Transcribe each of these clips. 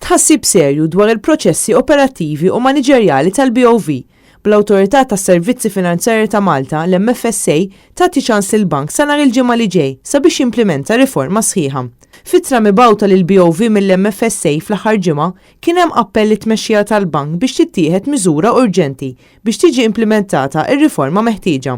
tħassib serju dwar il-proċessi operattivi u maniġerjali tal-BOV. Bl-Awtorità tas-Servizzi Finanzjarji ta' Malta, l-MFSA, tagħti ċans lill-bank sa nhar il-ġimgħa li ġej sabiex jimplementa riforma sħiħa. Fittra mibgħuta lill-BOV mill-MFSA fl-aħħar ġimgħa kien hemm appell lit-tmexxija tal-bank biex tittieħed miżura urġenti biex tiġi implementata r-riforma meħtieġa.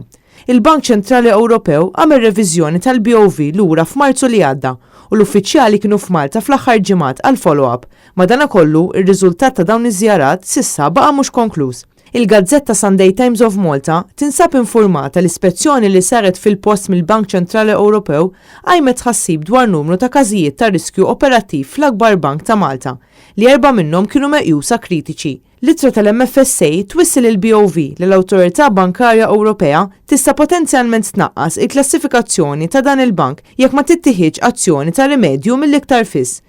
Il-Bank Ċentrali Ewropew għamel reviżjoni tal-BOV lura f'Marzu li għadda u l-uffiċjali kienu f'Malta fl-aħħar ġimgħat għal follow-up. Madankollu ir-riżultat ta' dawn iż-żjarat s'issa baqa' mhux konkluż. Il-Gazzetta Sunday Times of Malta tinsab infurmata l-ispezzjoni li saret fil-post mill-Bank Ċentrali Ewropew għajmet tħassib dwar numru ta' każijiet ta' riskju operattiv fl-akbar bank ta' Malta li 4 minnhom kienu meqjusa kritiċi. L-ittra tal-MFSA twissil il-BOV li l-Awtorità Bankarja Ewropea tista' potenzjalment tnaqqas il-klassifikazzjoni ta' dan il-bank jekk ma tittieħidx azzjoni ta' rimedju mill-iktar fis.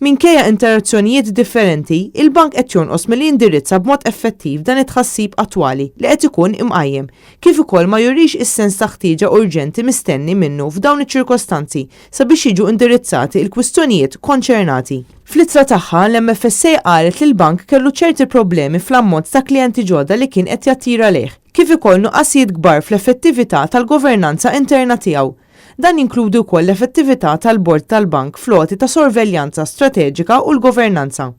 Minkejja interazzjonijiet differenti, il-bank qed jonqos milli jindirizza b'mod effettiv dan it-tħassib attwali li qed ikun imqajjem, kif ukoll ma jurix is-sens ta' ħtieġa urġenti mistenni minnu f'dawn iċ-ċirkostanzi sabiex jiġu indirizzati l-kwistjonijiet konċernati. Fl-ittra tagħha l-MFSA qalet li l-bank kellu ċerti problemi fl-ammont ta' klijenti ġodda li kien qed jattira lejh, kif ukoll nuqqasijiet kbar fl-effettività tal-governanza interna tiegħu. Dan jinkludi wkoll l-effettività tal-bord tal-bank floti ta' sorveljanza strateġika u l-governanza.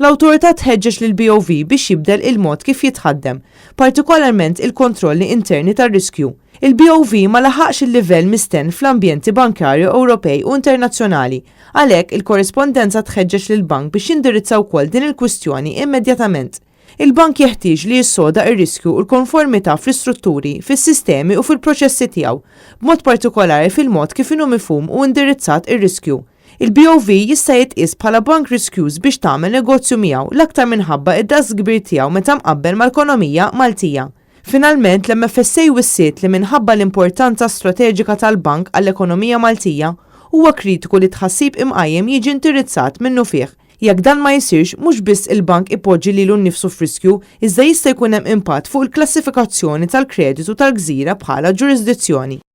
L-awtorità tħeġġeġ lil BOV biex jibdel il-mod kif jitħaddem, partikolarment il-kontrolli interni tar-riskju. Il-BOV ma laħaqx il-livell mistenn fl-ambjenti bankarju Ewropej u internazzjonali, għalhekk il-korrespondenza tħeġġeġ lill-bank biex jindirizza wkoll din il-kwistjoni immedjatament. Il-bank jeħtieġ li jissoda r-riskju u l-konformità fl-istrutturi, fis-sistemi u fil-proċessi tiegħu, b'mod partikolari fil-mod kif inhu mifhum u indirizzat ir-riskju. Il-BOV jista' jitqies bħala bank riskjuż biex tagħmel negozju miegħu l-aktar minħabba id-daqs kbir tiegħu meta mqabbel mal-ekonomija Maltija. Finalment l-MFSA wissiet li minħabba l-importanza strateġika tal-bank għall-ekonomija Maltija huwa kritiku li tħassib imqajjem jiġi indirizzat minnu fih. Jekk dan ma jsirx, mhux biss il-bank ipoġġi lilu nnifsu f'riskju, iżda jista' jkun hemm impatt fuq il-klassifikazzjoni tal-kreditu tal-gżira bħala ġurisdizzjoni.